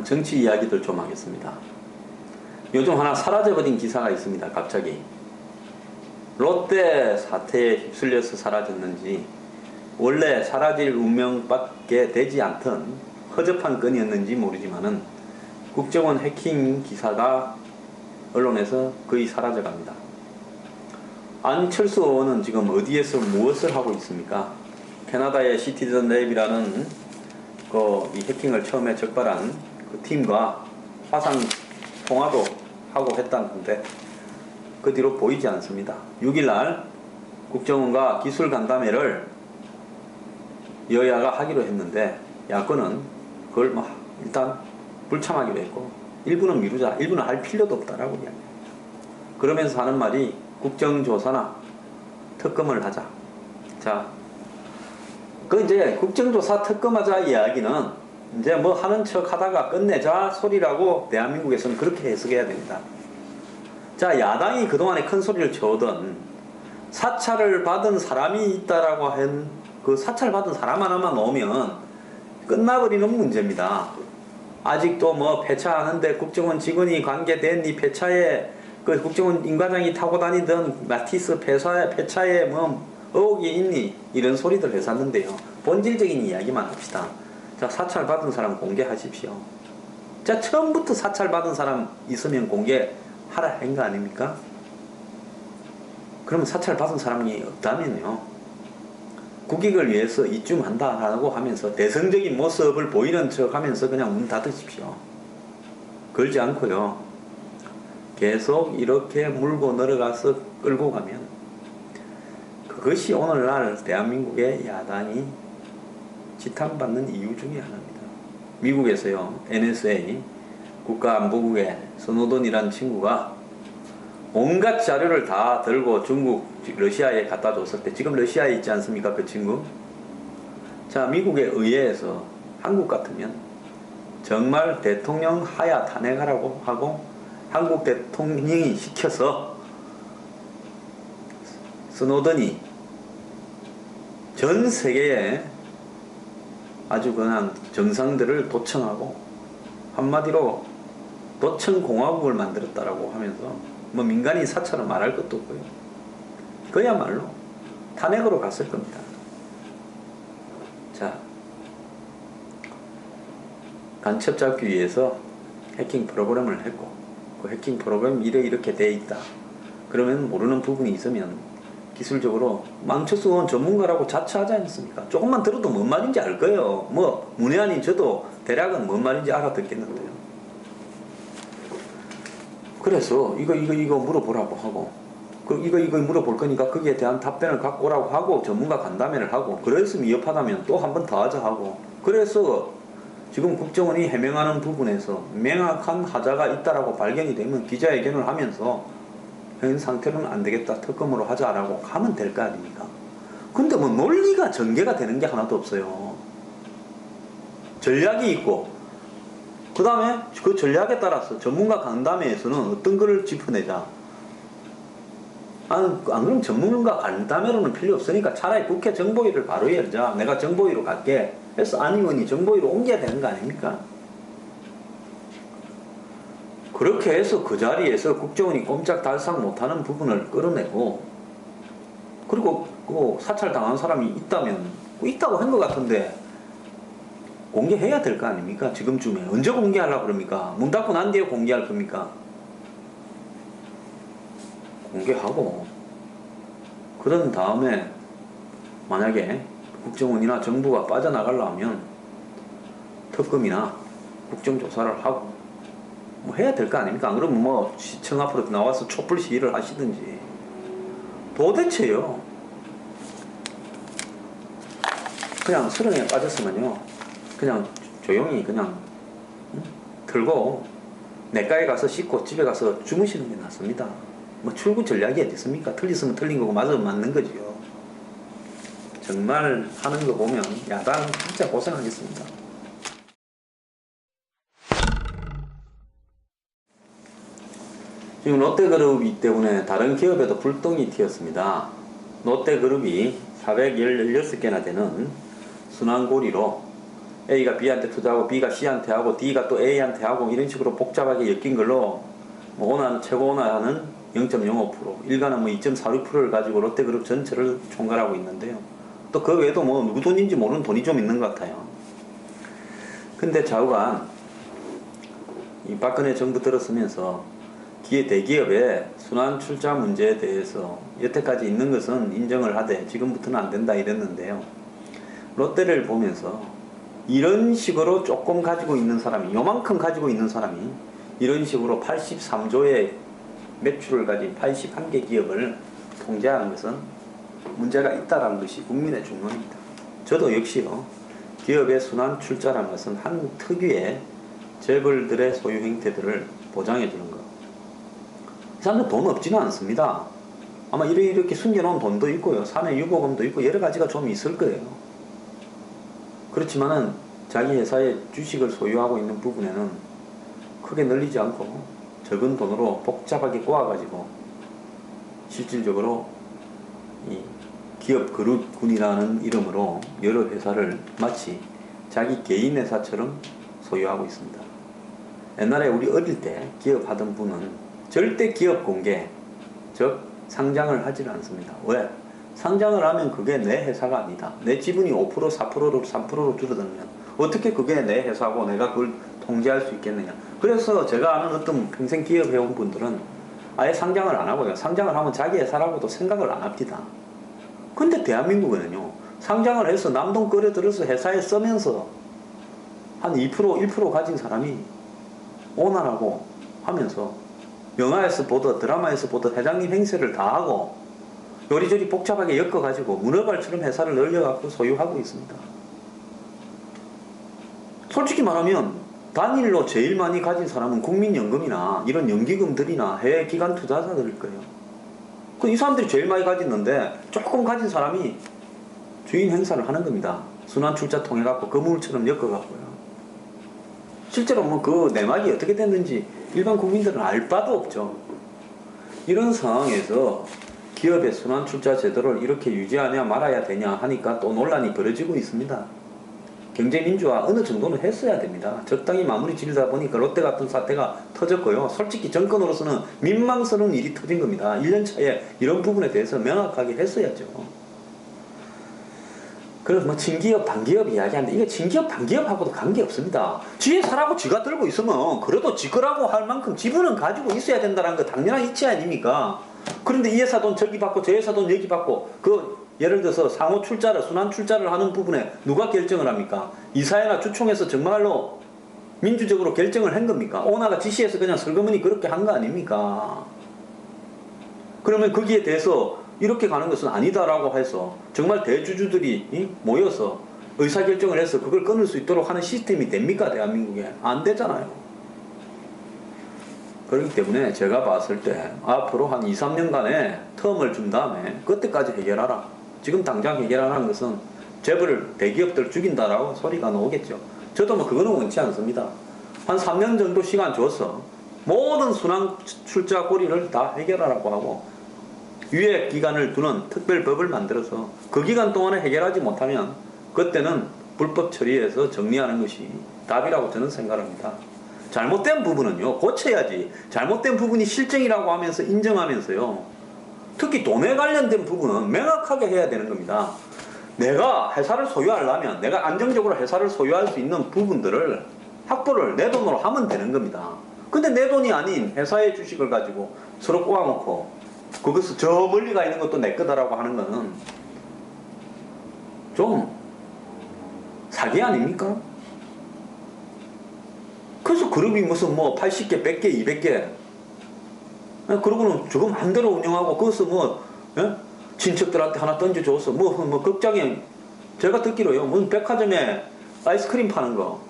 간단한 정치 이야기들 좀 하겠습니다. 요즘 하나 사라져버린 기사가 있습니다. 갑자기 롯데 사태에 휩쓸려서 사라졌는지 원래 사라질 운명밖에 되지 않던 허접한 건이었는지 모르지만은 국정원 해킹 기사가 언론에서 거의 사라져갑니다. 안철수 의원은 지금 어디에서 무엇을 하고 있습니까? 캐나다의 시티즌 랩이라는 이 해킹을 처음에 적발한 그 팀과 화상 통화도 하고 했다는데 그 뒤로 보이지 않습니다. 6일날 국정원과 기술 간담회를 여야가 하기로 했는데 야권은 그걸 일단 불참하기로 했고 일부는 미루자, 일부는 할 필요도 없다라고 이야기합니다. 그러면서 하는 말이 국정조사나 특검을 하자. 자, 이제 국정조사 특검하자 이야기는 이제 뭐 하는 척 하다가 끝내자 소리라고 대한민국에서는 그렇게 해석해야 됩니다. 자, 야당이 그동안에 큰 소리를 쳐오던 사찰을 받은 사람이 있다라고 한 그 사찰 받은 사람 하나만 나오면 끝나버리는 문제입니다. 아직도 뭐 폐차하는데 국정원 직원이 관계된 이 폐차에 그 국정원 임과장이 타고 다니던 마티스 폐차에 뭐 의혹이 있니? 이런 소리들 해쌌는데요. 본질적인 이야기만 합시다. 자, 사찰 받은 사람 공개하십시오. 자, 처음부터 사찰 받은 사람 있으면 공개하라 한 거 아닙니까? 그러면 사찰 받은 사람이 없다면요. 국익을 위해서 이쯤 한다라고 하면서 대성적인 모습을 보이는 척 하면서 그냥 문 닫으십시오. 그러지 않고요. 계속 이렇게 물고 늘어가서 끌고 가면 그것이 오늘날 대한민국의 야당이 지탄받는 이유 중에 하나입니다. 미국에서요, NSA 국가안보국의 스노든이라는 친구가 온갖 자료를 다 들고 중국, 러시아에 갖다 줬을 때, 지금 러시아에 있지 않습니까? 그 친구? 자, 미국의 의회에서 한국 같으면 정말 대통령 하야 탄핵하라고 하고 한국 대통령이 시켜서 스노든이 전 세계에 아주 그냥 정상들을 도청하고 한마디로 도청공화국을 만들었다라고 하면서 뭐 민간인 사찰은 말할 것도 없고요. 그야말로 탄핵으로 갔을 겁니다. 자, 간첩 잡기 위해서 해킹 프로그램을 했고 그 해킹 프로그램 이렇게 돼 있다. 그러면 모르는 부분이 있으면 기술적으로 안철수 의원 전문가라고 자처하지 않습니까? 조금만 들어도 뭔 말인지 알 거예요. 뭐 문외한인 저도 대략은 뭔 말인지 알아듣겠는데요. 그래서 이거 물어보라고 하고 이거 물어볼 거니까 거기에 대한 답변을 갖고 오라고 하고 전문가 간담회를 하고 그랬으면 위협하다면 또 한 번 더 하자 하고 그래서 지금 국정원이 해명하는 부분에서 명확한 하자가 있다라고 발견이 되면 기자회견을 하면서 현 상태로는 안 되겠다 특검으로 하자라고 가면 될 거 아닙니까? 근데 뭐 논리가 전개가 되는 게 하나도 없어요. 전략이 있고 그 다음에 그 전략에 따라서 전문가 간담회에서는 어떤 거를 짚어내자. 안 그러면 전문가 간담회로는 필요 없으니까 차라리 국회 정보위를 바로 열자. 내가 정보위로 갈게 해서 안 의원이 정보위로 옮겨야 되는 거 아닙니까? 그렇게 해서 그 자리에서 국정원이 꼼짝달싹 못하는 부분을 끌어내고 그리고 그 사찰당한 사람이 있다면 있다고 한 것 같은데 공개해야 될 거 아닙니까? 지금쯤에. 언제 공개하려고 그럽니까? 문 닫고 난 뒤에 공개할 겁니까? 공개하고 그런 다음에 만약에 국정원이나 정부가 빠져나가려면 특검이나 국정조사를 하고 뭐 해야 될 거 아닙니까? 안 그러면 뭐 시청 앞으로 나와서 촛불 시위를 하시든지 도대체요 그냥 수렁에 빠졌으면요 그냥 조용히 그냥 들고 내과에 가서 씻고 집에 가서 주무시는 게 낫습니다. 뭐 출구 전략이 어디 있습니까? 틀렸으면 틀린 거고 맞으면 맞는 거지요. 정말 하는 거 보면 야당 진짜 고생하겠습니다. 지금 롯데그룹이기 때문에 다른 기업에도 불똥이 튀었습니다. 롯데그룹이 416개나 되는 순환고리로 A가 B한테 투자하고 B가 C한테 하고 D가 또 A한테 하고 이런 식으로 복잡하게 엮인 걸로 뭐 오나 최고 오나는 0.05%, 일가는 뭐 2.46%를 가지고 롯데그룹 전체를 총괄하고 있는데요. 또 그 외에도 뭐 누구 돈인지 모르는 돈이 좀 있는 것 같아요. 근데 좌우간 이 박근혜 정부 들어서면서 대기업의 순환 출자 문제에 대해서 여태까지 있는 것은 인정을 하되 지금부터는 안 된다 이랬는데요. 롯데를 보면서 이런 식으로 조금 가지고 있는 사람이, 요만큼 가지고 있는 사람이 이런 식으로 83조의 매출을 가진 81개 기업을 통제하는 것은 문제가 있다는 것이 국민의 중론입니다. 저도 역시요, 기업의 순환 출자라는 것은 한 특유의 재벌들의 소유 행태들을 보장해 주는 것. 이 사람들 돈 없지는 않습니다. 아마 이렇게 숨겨놓은 돈도 있고요, 사내 유보금도 있고 여러 가지가 좀 있을 거예요. 그렇지만은 자기 회사의 주식을 소유하고 있는 부분에는 크게 늘리지 않고 적은 돈으로 복잡하게 꼬아가지고 실질적으로 이 기업 그룹군이라는 이름으로 여러 회사를 마치 자기 개인 회사처럼 소유하고 있습니다. 옛날에 우리 어릴 때 기업 하던 분은 절대 기업 공개, 즉 상장을 하지 않습니다. 왜? 상장을 하면 그게 내 회사가 아니다. 내 지분이 5%, 4%로 3%로 줄어들면 어떻게 그게 내 회사고 내가 그걸 통제할 수 있겠느냐. 그래서 제가 아는 어떤 평생 기업 해온 분들은 아예 상장을 안 하고요, 상장을 하면 자기 회사라고도 생각을 안 합니다. 근데 대한민국에는요, 상장을 해서 남돈 끌어들여서 회사에 쓰면서 한 2%, 1% 가진 사람이 오너라고 하면서 영화에서 보듯 드라마에서 보듯 회장님 행세를 다 하고 요리조리 복잡하게 엮어가지고 문어발처럼 회사를 늘려갖고 소유하고 있습니다. 솔직히 말하면 단일로 제일 많이 가진 사람은 국민연금이나 이런 연기금들이나 해외 기관 투자자들일 거예요. 이 사람들이 제일 많이 가졌는데 조금 가진 사람이 주인 행사를 하는 겁니다. 순환 출자 통해 갖고 거물처럼 엮어갖고요. 실제로 뭐 그 내막이 어떻게 됐는지 일반 국민들은 알 바도 없죠. 이런 상황에서 기업의 순환 출자 제도를 이렇게 유지하냐 말아야 되냐 하니까 또 논란이 벌어지고 있습니다. 경제민주화 어느 정도는 했어야 됩니다. 적당히 마무리 지르다 보니까 롯데 같은 사태가 터졌고요. 솔직히 정권으로서는 민망스러운 일이 터진 겁니다. 1년 차에 이런 부분에 대해서 명확하게 했어야죠. 그래서 뭐 친기업, 반기업 이야기하는데 이게 친기업, 반기업하고도 관계없습니다. 지의 사라고 지가 들고 있으면 그래도 지 거라고 할 만큼 지분은 가지고 있어야 된다는 거 당연한 이치 아닙니까? 그런데 이 회사 돈 저기 받고 저 회사 돈 여기 받고 예를 들어서 상호 출자를, 순환 출자를 하는 부분에 누가 결정을 합니까? 이사회나 주총에서 정말로 민주적으로 결정을 한 겁니까? 오나가 지시해서 그냥 설거머니 그렇게 한 거 아닙니까? 그러면 거기에 대해서 이렇게 가는 것은 아니다라고 해서 정말 대주주들이 모여서 의사결정을 해서 그걸 끊을 수 있도록 하는 시스템이 됩니까? 대한민국에? 안 되잖아요. 그렇기 때문에 제가 봤을 때 앞으로 한 2, 3년간의 텀을 준 다음에 그때까지 해결하라. 지금 당장 해결하라는 것은 재벌 대기업들 죽인다라고 소리가 나오겠죠. 저도 뭐 그거는 원치 않습니다. 한 3년 정도 시간 줘서 모든 순환 출자 고리를 다 해결하라고 하고 유예 기간을 두는 특별법을 만들어서 그 기간 동안에 해결하지 못하면 그때는 불법 처리해서 정리하는 것이 답이라고 저는 생각합니다. 잘못된 부분은요, 고쳐야지. 잘못된 부분이 실정이라고 하면서 인정하면서요, 특히 돈에 관련된 부분은 명확하게 해야 되는 겁니다. 내가 회사를 소유하려면 내가 안정적으로 회사를 소유할 수 있는 부분들을 확보를 내 돈으로 하면 되는 겁니다. 근데 내 돈이 아닌 회사의 주식을 가지고 서로 꼬아놓고 그것을 저 멀리 가 있는 것도 내 거다라고 하는 거는 좀 사기 아닙니까? 그래서 그룹이 무슨 뭐 80개, 100개, 200개 그러고는 저거 마음대로 운영하고 그것을 뭐 친척들한테 하나 던져줘서 뭐 극장에 제가 듣기로요, 무슨 백화점에 아이스크림 파는 거,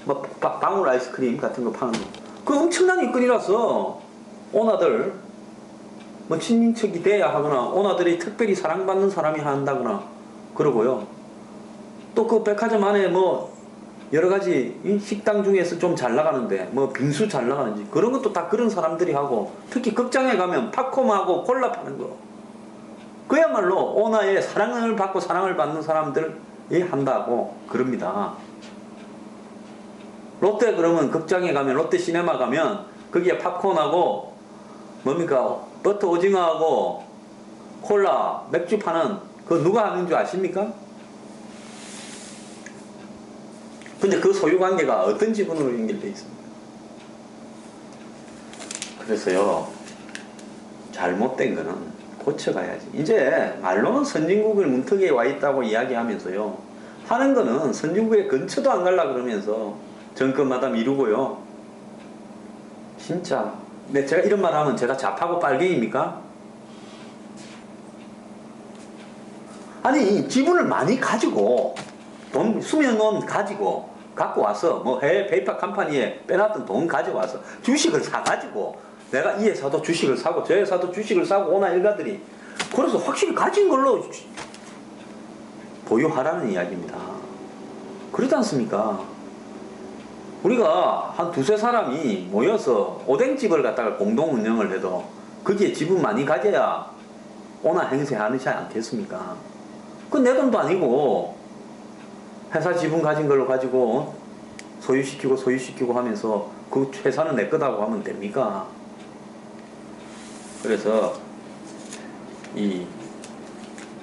뭐 방울 아이스크림 같은 거 파는 거, 그 엄청난 일거리라서 오나들 뭐 친인척이 돼야 하거나 오나들이 특별히 사랑받는 사람이 한다거나 그러고요. 또 그 백화점 안에 뭐 여러가지 식당 중에서 좀 잘 나가는데 뭐 빙수 잘 나가는지 그런 것도 다 그런 사람들이 하고, 특히 극장에 가면 팝콘하고 콜라 파는 거 그야말로 오나의 사랑을 받고 사랑을 받는 사람들이 한다고 그럽니다. 롯데 그러면 극장에 가면 롯데 시네마 가면 거기에 팝콘하고 뭡니까 버터 오징어하고 콜라 맥주 파는 그 누가 하는 줄 아십니까? 근데 그 소유관계가 어떤 지분으로 연결되어 있습니까? 그래서요 잘못된 거는 고쳐가야지. 이제 말로는 선진국을 문턱에 와 있다고 이야기하면서요 하는 거는 선진국의 근처도 안 가려고 그러면서 정권마다 미루고요. 진짜 근데 제가 이런 말 하면 제가 좌파고 빨갱이입니까? 아니 지분을 많이 가지고 돈 수면 돈 가지고 갖고 와서 뭐 해외 페이퍼 컴퍼니에 빼놨던 돈 가져와서 주식을 사가지고 내가 이 회사도 주식을 사고 저 회사도 주식을 사고 오나 일가들이 그래서 확실히 가진 걸로 보유하라는 이야기입니다. 그렇지 않습니까? 우리가 한 두세 사람이 모여서 오뎅집을 갖다가 공동 운영을 해도 거기에 지분 많이 가져야 오나 행세하지 않겠습니까? 그건 내 돈도 아니고 회사 지분 가진 걸로 가지고 소유시키고 하면서 그 회사는 내 거다고 하면 됩니까? 그래서 이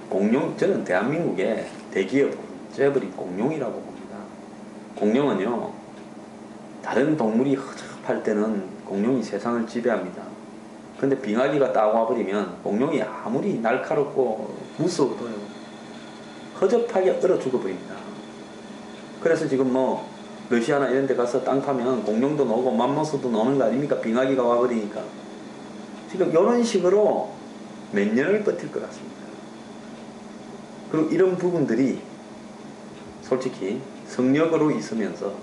공룡, 저는 대한민국의 대기업 재벌이 공룡이라고 봅니다. 공룡은요 다른 동물이 허접할 때는 공룡이 세상을 지배합니다. 근데 빙하기가 딱 와버리면 공룡이 아무리 날카롭고 무서워도요 허접하게 얼어 죽어버립니다. 그래서 지금 뭐 러시아나 이런 데 가서 땅 파면 공룡도 나오고 맘모스도 나오는 거 아닙니까? 빙하기가 와버리니까. 지금 이런 식으로 몇 년을 버틸 것 같습니다. 그리고 이런 부분들이 솔직히 성역으로 있으면서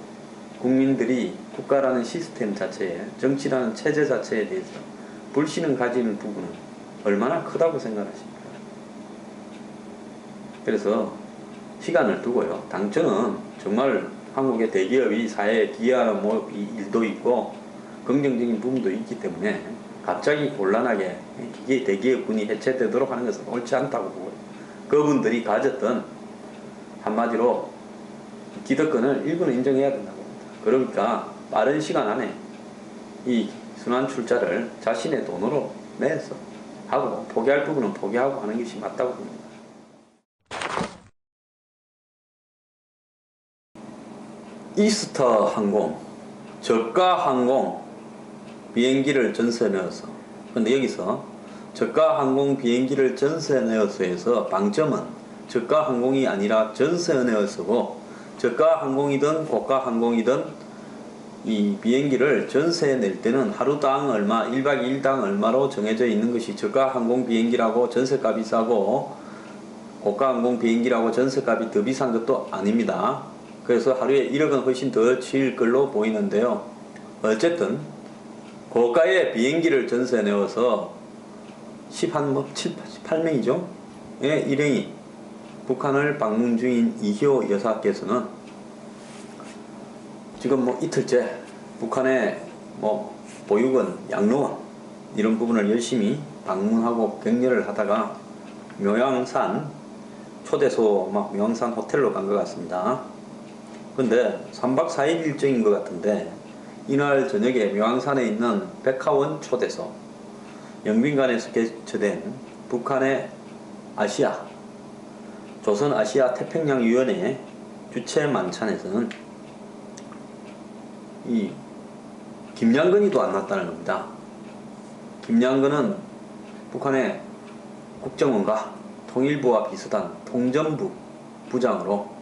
국민들이 국가라는 시스템 자체에 정치라는 체제 자체에 대해서 불신을 가지는 부분은 얼마나 크다고 생각하십니까? 그래서 시간을 두고요. 당초는 정말 한국의 대기업이 사회에 기여하는 뭐 일도 있고 긍정적인 부분도 있기 때문에 갑자기 곤란하게 이게 대기업군이 해체되도록 하는 것은 옳지 않다고 보고요. 그분들이 가졌던 한마디로 기득권을 일부는 인정해야 된다고 봅니다. 그러니까 빠른 시간 안에 이 순환 출자를 자신의 돈으로 내서 하고 포기할 부분은 포기하고 하는 것이 맞다고 봅니다. 이스타 항공, 저가 항공 비행기를 전세 내어서, 근데 여기서 저가 항공 비행기를 전세 내어서에서 방점은 저가 항공이 아니라 전세 내어서고, 저가 항공이든 고가 항공이든 이 비행기를 전세에 낼 때는 하루당 얼마, 1박 2일당 얼마로 정해져 있는 것이 저가 항공 비행기라고 전세값이 싸고 고가 항공 비행기라고 전세값이 더 비싼 것도 아닙니다. 그래서 하루에 1억은 훨씬 더 칠 걸로 보이는데요. 어쨌든 고가의 비행기를 전세 내어서 18명이죠. 예, 일행이 북한을 방문 중인 이효 여사께서는 지금 뭐 이틀째 북한의 뭐 보육원, 양로원 이런 부분을 열심히 방문하고 격려를 하다가 묘양산 초대소 막 묘양산 호텔로 간 것 같습니다. 근데 3박 4일 일정인 것 같은데 이날 저녁에 묘양산에 있는 백화원 초대소 영빈관에서 개최된 북한의 아시아 조선아시아 태평양위원회 주최 만찬에서는 이 김양근이도 안 났다는 겁니다. 김양근은 북한의 국정원과 통일부와 비슷한 통전부 부장으로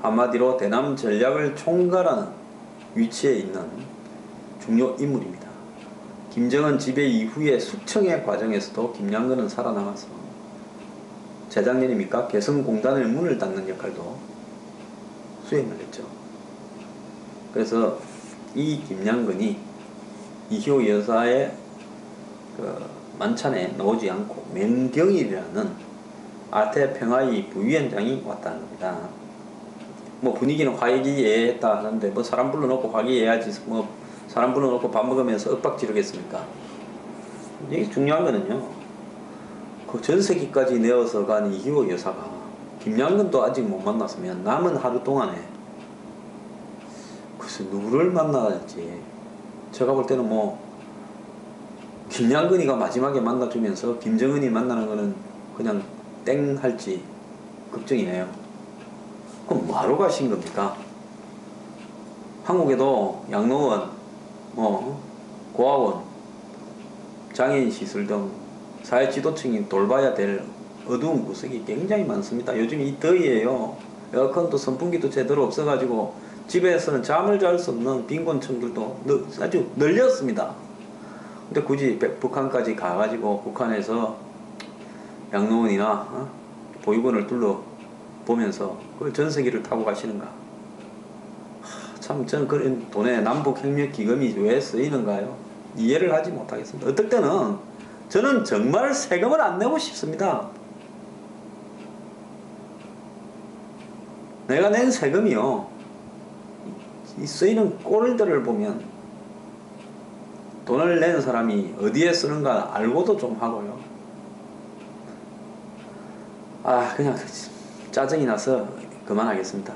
한마디로 대남 전략을 총괄하는 위치에 있는 중요 인물입니다. 김정은 지배 이후의 수청의 과정에서도 김양근은 살아남아서 재작년입니까? 개성공단의 문을 닫는 역할도 수행을 했죠. 그래서 이 김양근이 이효 여사의 그 만찬에 나오지 않고 맹경일이라는 아태 평화위 부위원장이 왔다는 겁니다. 뭐 분위기는 화기애애했다 하는데 뭐 사람 불러놓고 화기애애하지 뭐 사람 불러놓고 밥 먹으면서 윽박 지르겠습니까? 이게 중요한 거는요. 그 전세기까지 내어서 간 이효 여사가 김양근도 아직 못 만났으면 남은 하루 동안에 글쎄 글쎄 누구를 만나야지. 제가 볼 때는 뭐 김양근이가 마지막에 만나주면서 김정은이 만나는 거는 그냥 땡 할지 걱정이네요. 그럼 뭐하러 가신 겁니까? 한국에도 양로원, 뭐 고아원, 장애인 시설 등 사회 지도층이 돌봐야 될 어두운 구석이 굉장히 많습니다. 요즘 이 더위에요. 에어컨도 선풍기도 제대로 없어가지고 집에서는 잠을 잘 수 없는 빈곤층들도 아주 널렸습니다. 근데 굳이 북한까지 가가지고 북한에서 양로원이나 보육원을 둘러보면서 그 전세기를 타고 가시는가. 참 저는 그런 돈에 남북협력기금이 왜 쓰이는가요? 이해를 하지 못하겠습니다. 어떨 때는 저는 정말 세금을 안 내고 싶습니다. 내가 낸 세금이요, 이 쓰이는 꼴들을 보면 돈을 내는 사람이 어디에 쓰는가 알고도 좀 하고요. 그냥 짜증이 나서 그만하겠습니다.